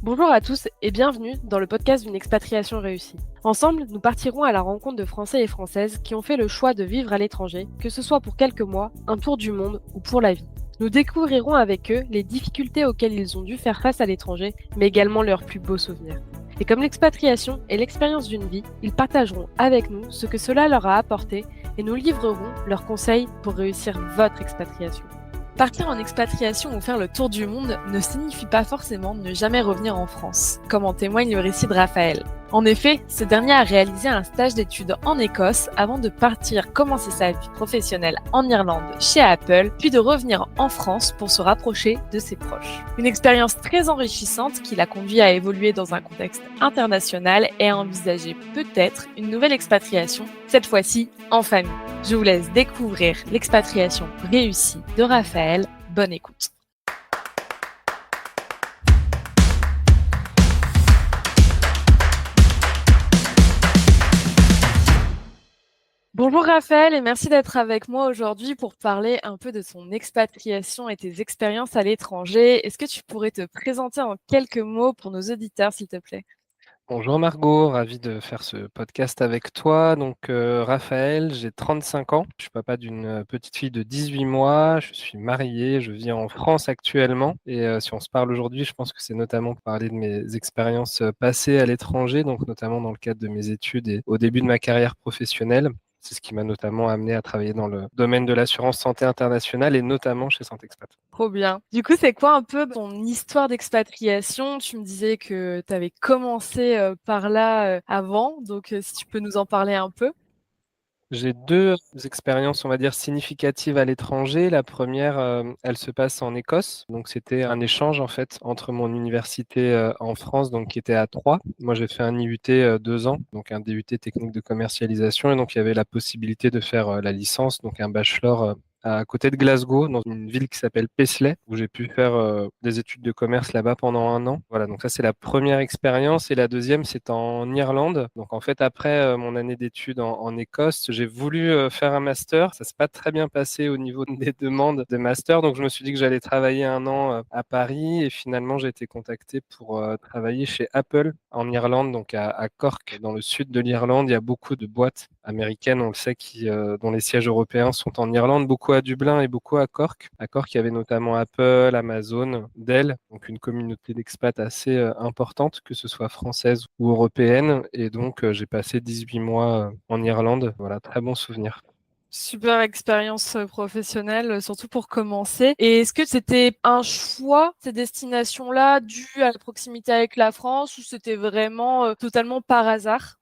Bonjour à tous et bienvenue dans le podcast d'une expatriation réussie. Ensemble, nous partirons à la rencontre de Français et Françaises qui ont fait le choix de vivre à l'étranger, que ce soit pour quelques mois, un tour du monde ou pour la vie. Nous découvrirons avec eux les difficultés auxquelles ils ont dû faire face à l'étranger, mais également leurs plus beaux souvenirs. Et comme l'expatriation est l'expérience d'une vie, ils partageront avec nous ce que cela leur a apporté et nous livrerons leurs conseils pour réussir votre expatriation. Partir en expatriation ou faire le tour du monde ne signifie pas forcément ne jamais revenir en France, comme en témoigne le récit de Raphaël. En effet, ce dernier a réalisé un stage d'études en Écosse avant de partir commencer sa vie professionnelle en Irlande chez Apple, puis de revenir en France pour se rapprocher de ses proches. Une expérience très enrichissante qui l'a conduit à évoluer dans un contexte international et à envisager peut-être une nouvelle expatriation, cette fois-ci en famille. Je vous laisse découvrir l'expatriation réussie de Raphaël. Bonne écoute. Bonjour Raphaël et merci d'être avec moi aujourd'hui pour parler un peu de ton expatriation et tes expériences à l'étranger. Est-ce que tu pourrais te présenter en quelques mots pour nos auditeurs, s'il te plaît? Bonjour Margot, ravi de faire ce podcast avec toi. Raphaël, j'ai 35 ans, je suis papa d'une petite fille de 18 mois, je suis marié, je vis en France actuellement si on se parle aujourd'hui, je pense que c'est notamment pour parler de mes expériences passées à l'étranger, donc notamment dans le cadre de mes études et au début de ma carrière professionnelle. C'est ce qui m'a notamment amené à travailler dans le domaine de l'assurance santé internationale et notamment chez Santexpat. Trop bien. Du coup, c'est quoi un peu ton histoire d'expatriation? Tu me disais que tu avais commencé par là avant, donc si tu peux nous en parler un peu. J'ai 2 expériences, on va dire, significatives à l'étranger. La première, elle se passe en Écosse. Donc c'était un échange, en fait, entre mon université, en France, donc qui était à Troyes. Moi, j'ai fait un IUT, 2 ans, donc un DUT technique de commercialisation et donc il y avait la possibilité de faire, la licence, donc un bachelor, à côté de Glasgow, dans une ville qui s'appelle Paisley, où j'ai pu faire, des études de commerce là-bas pendant un an. Voilà, donc ça, c'est la première expérience et la deuxième, c'est en Irlande. Donc en fait, après, mon année d'études en Écosse, j'ai voulu, faire un master. Ça s'est pas très bien passé au niveau des demandes de master, donc je me suis dit que j'allais travailler un an, à Paris et finalement, j'ai été contacté pour, travailler chez Apple en Irlande, donc à Cork, dans le sud de l'Irlande. Il y a beaucoup de boîtes américaines, on le sait, dont les sièges européens sont en Irlande, beaucoup à Dublin et beaucoup à Cork. À Cork, il y avait notamment Apple, Amazon, Dell, donc une communauté d'expats assez importante, que ce soit française ou européenne. Et donc, j'ai passé 18 mois en Irlande. Voilà, très bon souvenir. Super expérience professionnelle, surtout pour commencer. Et est-ce que c'était un choix, ces destinations-là, dû à la proximité avec la France, ou c'était vraiment totalement par hasard?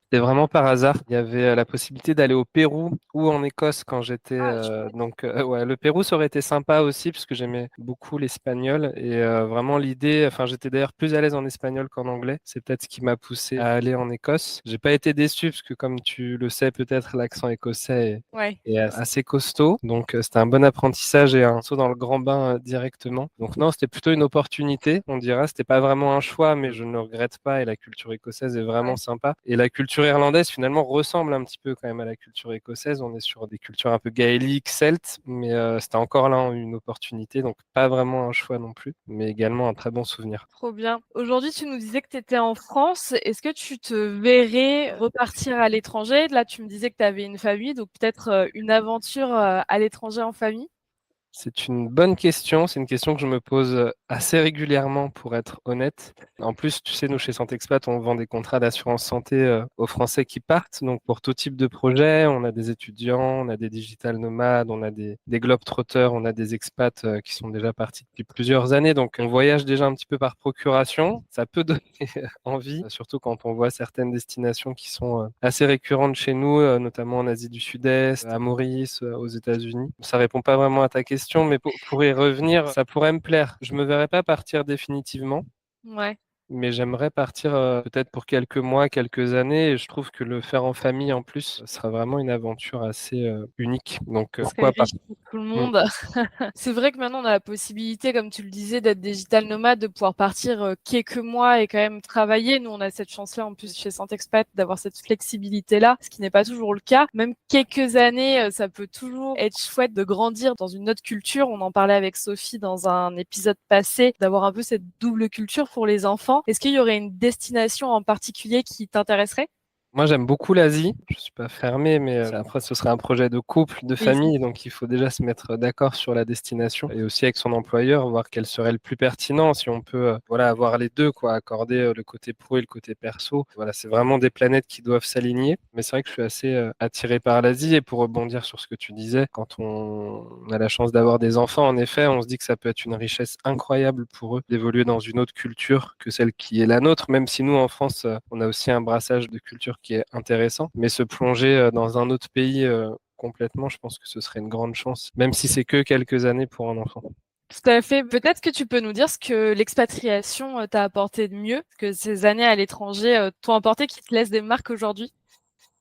C'était vraiment par hasard. Il y avait la possibilité d'aller au Pérou ou en Écosse quand j'étais. Ah, chouette. Ouais, le Pérou, ça aurait été sympa aussi parce que j'aimais beaucoup l'espagnol et vraiment l'idée. Enfin, j'étais d'ailleurs plus à l'aise en espagnol qu'en anglais. C'est peut-être ce qui m'a poussé à aller en Écosse. J'ai pas été déçu parce que, comme tu le sais, peut-être l'accent écossais Ouais. est assez costaud. Donc, c'était un bon apprentissage et un saut dans le grand bain directement. Donc, non, c'était plutôt une opportunité, on dira. C'était pas vraiment un choix, mais je ne le regrette pas et la culture écossaise est vraiment Ouais. sympa. Et la culture irlandaise, finalement, ressemble un petit peu quand même à la culture écossaise. On est sur des cultures un peu gaéliques, celtes, mais c'était encore là une opportunité. Donc, pas vraiment un choix non plus, mais également un très bon souvenir. Trop bien. Aujourd'hui, tu nous disais que tu étais en France. Est-ce que tu te verrais repartir à l'étranger? Là, tu me disais que tu avais une famille, donc peut-être une aventure à l'étranger en famille? C'est une bonne question. C'est une question que je me pose assez régulièrement, pour être honnête. En plus, tu sais, nous, chez Santexpat, on vend des contrats d'assurance santé aux Français qui partent. Donc, pour tout type de projet, on a des étudiants, on a des digital nomades, on a des globetrotters, on a des expats qui sont déjà partis depuis plusieurs années. Donc, on voyage déjà un petit peu par procuration. Ça peut donner envie, surtout quand on voit certaines destinations qui sont assez récurrentes chez nous, notamment en Asie du Sud-Est, à Maurice, aux États-Unis. Ça répond pas vraiment à ta question, mais pour y revenir, ça pourrait me plaire. Je me verrais pas partir définitivement, Ouais. mais j'aimerais partir peut-être pour quelques mois, quelques années. Et je trouve que le faire en famille en plus sera vraiment une aventure assez unique. Donc Ce serait pourquoi pas? riche pour tout le Mm. monde. C'est vrai que maintenant on a la possibilité, comme tu le disais, d'être digital nomade, de pouvoir partir quelques mois et quand même travailler. Nous, on a cette chance-là en plus chez Santexpat d'avoir cette flexibilité-là, ce qui n'est pas toujours le cas. Même quelques années, ça peut toujours être chouette de grandir dans une autre culture. On en parlait avec Sophie dans un épisode passé, d'avoir un peu cette double culture pour les enfants. Est-ce qu'il y aurait une destination en particulier qui t'intéresserait? Moi, j'aime beaucoup l'Asie. Je suis pas fermé, mais après, ce serait un projet de couple, de Oui, famille, donc il faut déjà se mettre d'accord sur la destination et aussi avec son employeur, voir quel serait le plus pertinent, si on peut, voilà, avoir les deux, quoi, accorder le côté pro et le côté perso. Voilà, c'est vraiment des planètes qui doivent s'aligner. Mais c'est vrai que je suis assez attiré par l'Asie et pour rebondir sur ce que tu disais, quand on a la chance d'avoir des enfants, en effet, on se dit que ça peut être une richesse incroyable pour eux d'évoluer dans une autre culture que celle qui est la nôtre, même si nous, en France, on a aussi un brassage de culture qui est intéressant. Mais se plonger dans un autre pays complètement, je pense que ce serait une grande chance, même si c'est que quelques années pour un enfant. tout à fait. Peut-être que tu peux nous dire ce que l'expatriation t'a apporté de mieux, ce que ces années à l'étranger t'ont apporté qui te laissent des marques aujourd'hui.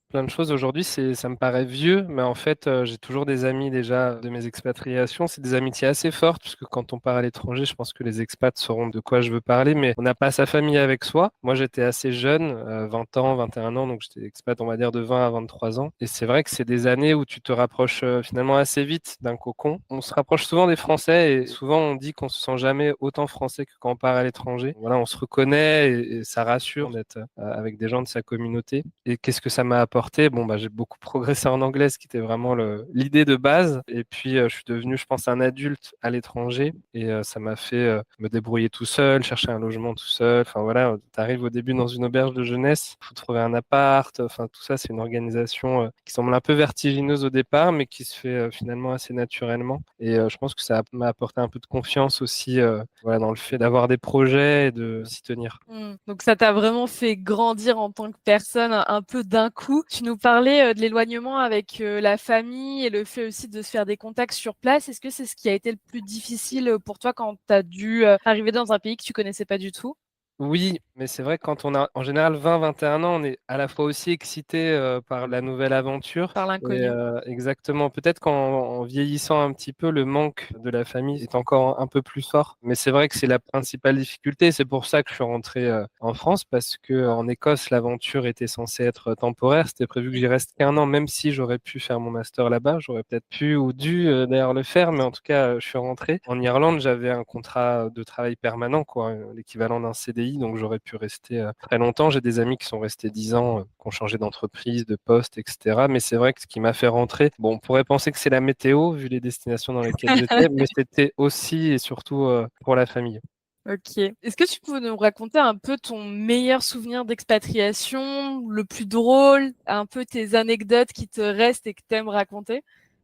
Plein de choses aujourd'hui, ça me paraît vieux, mais en fait, j'ai toujours des amis déjà de mes expatriations. C'est des amitiés assez fortes, puisque quand on part à l'étranger, je pense que les expats sauront de quoi je veux parler, mais on n'a pas sa famille avec soi. Moi, j'étais assez jeune, 20 ans, 21 ans, donc j'étais expat, on va dire, de 20 à 23 ans. Et c'est vrai que c'est des années où tu te rapproches finalement assez vite d'un cocon. On se rapproche souvent des Français et souvent on dit qu'on se sent jamais autant français que quand on part à l'étranger. Voilà, on se reconnaît et ça rassure d'être avec des gens de sa communauté. Et qu'est-ce que ça m'a apporté? Bon, bah, j'ai beaucoup progressé en anglais, ce qui était vraiment l'idée de base. Et puis, je suis devenu, je pense, un adulte à l'étranger. Et ça m'a fait me débrouiller tout seul, chercher un logement tout seul. Enfin, voilà, tu arrives au début dans une auberge de jeunesse, il faut trouver un appart. Enfin, tout ça, c'est une organisation qui semble un peu vertigineuse au départ, mais qui se fait finalement assez naturellement. Et je pense que m'a apporté un peu de confiance aussi voilà, dans le fait d'avoir des projets et de s'y tenir. Donc ça t'a vraiment fait grandir en tant que personne un peu d'un coup. Tu nous parlais de l'éloignement avec la famille et le fait aussi de se faire des contacts sur place. Est-ce que c'est ce qui a été le plus difficile pour toi quand tu as dû arriver dans un pays que tu connaissais pas du tout? Oui, mais c'est vrai que quand on a en général 20-21 ans, on est à la fois aussi excité par la nouvelle aventure. Par Et l'inconnu. exactement, peut-être qu'en vieillissant un petit peu, le manque de la famille est encore un peu plus fort. Mais c'est vrai que c'est la principale difficulté. C'est pour ça que je suis rentré en France, parce que en Écosse, l'aventure était censée être temporaire. C'était prévu que j'y reste qu'un an, même si j'aurais pu faire mon master là-bas. J'aurais peut-être pu ou dû d'ailleurs le faire, mais en tout cas, je suis rentré. En Irlande, j'avais un contrat de travail permanent, quoi, l'équivalent d'un CDI, donc j'aurais pu rester très longtemps. J'ai des amis qui sont restés 10 ans, qui ont changé d'entreprise, de poste, etc. Mais c'est vrai que ce qui m'a fait rentrer, bon, on pourrait penser que c'est la météo, vu les destinations dans lesquelles j'étais, mais c'était aussi et surtout pour la famille. Ok. Est-ce que tu peux nous raconter un peu ton meilleur souvenir d'expatriation, le plus drôle, un peu tes anecdotes qui te restent et que tu aimes raconter?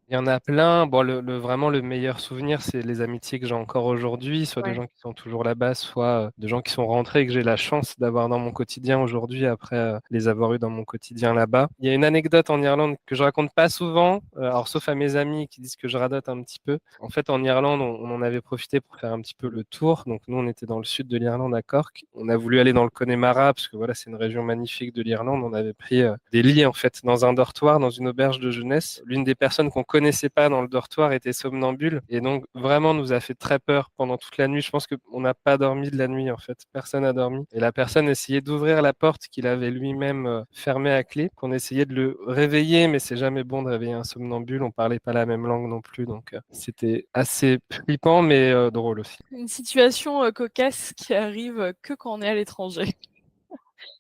Il y en a plein. Bon, vraiment le meilleur souvenir, c'est les amitiés que j'ai encore aujourd'hui, soit de Ouais. gens qui sont toujours là-bas, soit de gens qui sont rentrés et que j'ai la chance d'avoir dans mon quotidien aujourd'hui après les avoir eus dans mon quotidien là-bas. Il y a une anecdote en Irlande que je raconte pas souvent, alors sauf à mes amis qui disent que je radote un petit peu. En fait, en Irlande, on en avait profité pour faire un petit peu le tour. Donc nous, on était dans le sud de l'Irlande à Cork. On a voulu aller dans le Connemara parce que voilà, c'est une région magnifique de l'Irlande. On avait pris des lits en fait dans un dortoir, dans une auberge de jeunesse. L'une des personnes qu'on connaissait pas dans le dortoir était somnambule et donc vraiment nous a fait très peur pendant toute la nuit. Je pense qu'on n'a pas dormi de la nuit en fait. Personne n'a dormi. Et la personne essayait d'ouvrir la porte qu'il avait lui-même fermée à clé. Qu'on essayait de le réveiller, mais c'est jamais bon de réveiller un somnambule. On parlait pas la même langue non plus, donc c'était assez flippant mais drôle aussi. Une situation cocasse qui arrive que quand on est à l'étranger.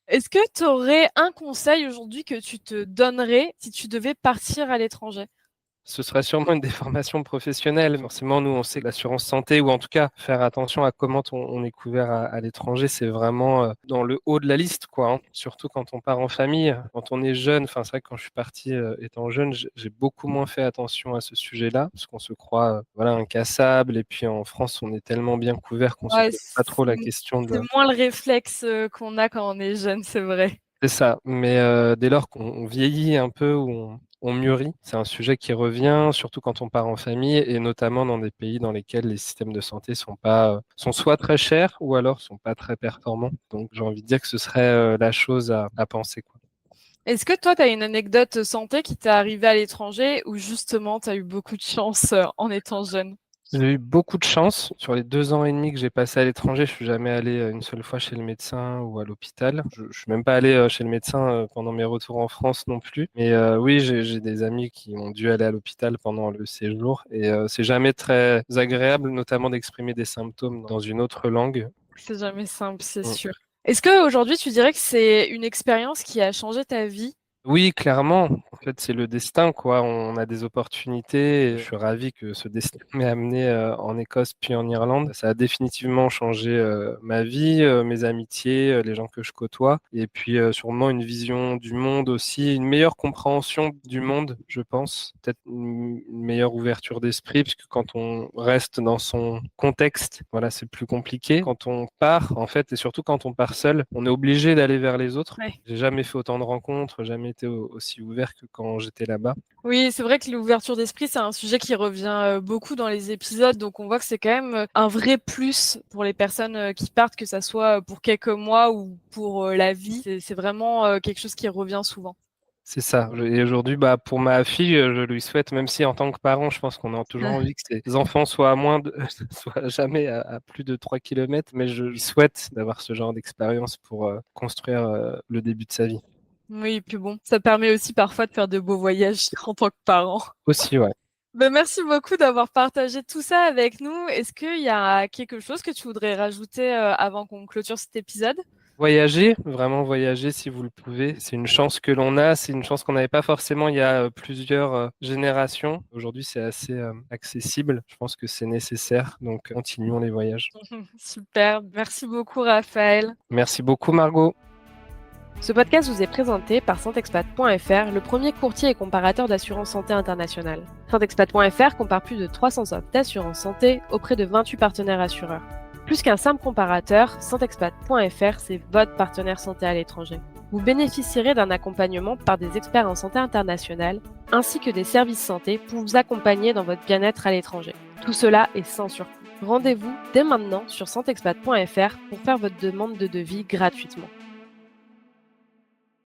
Est-ce que tu aurais un conseil aujourd'hui que tu te donnerais si tu devais partir à l'étranger? Ce serait sûrement une déformation professionnelle. Forcément, nous, on sait que l'assurance santé, ou en tout cas faire attention à comment on est couvert à l'étranger, c'est vraiment dans le haut de la liste, quoi, hein. Surtout quand on part en famille, quand on est jeune. Enfin, c'est vrai que quand je suis parti étant jeune, j'ai beaucoup moins fait attention à ce sujet-là, parce qu'on se croit voilà, incassable. Et puis en France, on est tellement bien couvert qu'on se Ouais, pose pas trop la question c'est de. moins le réflexe qu'on a quand on est jeune, c'est vrai. C'est ça. Mais dès lors qu'on vieillit un peu, ou on mûrit. C'est un sujet qui revient, surtout quand on part en famille et notamment dans des pays dans lesquels les systèmes de santé sont soit très chers ou alors sont pas très performants. Donc j'ai envie de dire que ce serait la chose à penser, quoi. Est-ce que toi, tu as une anecdote santé qui t'est arrivée à l'étranger ou justement, tu as eu beaucoup de chance en étant jeune? J'ai eu beaucoup de chance. Sur les 2 ans et demi que j'ai passé à l'étranger, je suis jamais allé une seule fois chez le médecin ou à l'hôpital. Je suis même pas allé chez le médecin pendant mes retours en France non plus. Mais oui, j'ai des amis qui ont dû aller à l'hôpital pendant le séjour et c'est jamais très agréable, notamment d'exprimer des symptômes dans une autre langue. C'est jamais simple, c'est Mm. sûr. Est-ce qu'aujourd'hui, tu dirais que c'est une expérience qui a changé ta vie? Oui, clairement. En fait, c'est le destin, quoi. On a des opportunités. Et je suis ravi que ce destin m'ait amené en Écosse puis en Irlande. Ça a définitivement changé ma vie, mes amitiés, les gens que je côtoie. Et puis sûrement une vision du monde aussi, une meilleure compréhension du monde, je pense. Peut-être une meilleure ouverture d'esprit, puisque quand on reste dans son contexte, voilà, c'est plus compliqué. Quand on part, en fait, et surtout quand on part seul, on est obligé d'aller vers les autres. Ouais. J'ai jamais fait autant de rencontres, jamais été aussi ouvert que quand j'étais là-bas. Oui, c'est vrai que l'ouverture d'esprit, c'est un sujet qui revient beaucoup dans les épisodes. Donc, on voit que c'est quand même un vrai plus pour les personnes qui partent, que ça soit pour quelques mois ou pour la vie. C'est vraiment quelque chose qui revient souvent. C'est ça. Et aujourd'hui, bah, pour ma fille, je lui souhaite, même si en tant que parent, je pense qu'on a toujours envie que ses enfants soient à soient jamais à plus de 3 kilomètres, mais je lui souhaite d'avoir ce genre d'expérience pour construire le début de sa vie. Oui, puis bon, ça permet aussi parfois de faire de beaux voyages en tant que parent. Aussi, ouais. Ben, merci beaucoup d'avoir partagé tout ça avec nous. Est-ce qu'il y a quelque chose que tu voudrais rajouter avant qu'on clôture cet épisode? Voyager, vraiment voyager si vous le pouvez. C'est une chance que l'on a, c'est une chance qu'on n'avait pas forcément il y a plusieurs générations. Aujourd'hui, c'est assez accessible. Je pense que c'est nécessaire, donc continuons les voyages. Super, merci beaucoup Raphaël. Merci beaucoup, Margot. Ce podcast vous est présenté par Santexpat.fr, le premier courtier et comparateur d'assurance santé international. Santexpat.fr compare plus de 300 offres d'assurance santé auprès de 28 partenaires assureurs. Plus qu'un simple comparateur, Santexpat.fr, c'est votre partenaire santé à l'étranger. Vous bénéficierez d'un accompagnement par des experts en santé internationale, ainsi que des services santé pour vous accompagner dans votre bien-être à l'étranger. Tout cela est sans surcoût. Rendez-vous dès maintenant sur Santexpat.fr pour faire votre demande de devis gratuitement.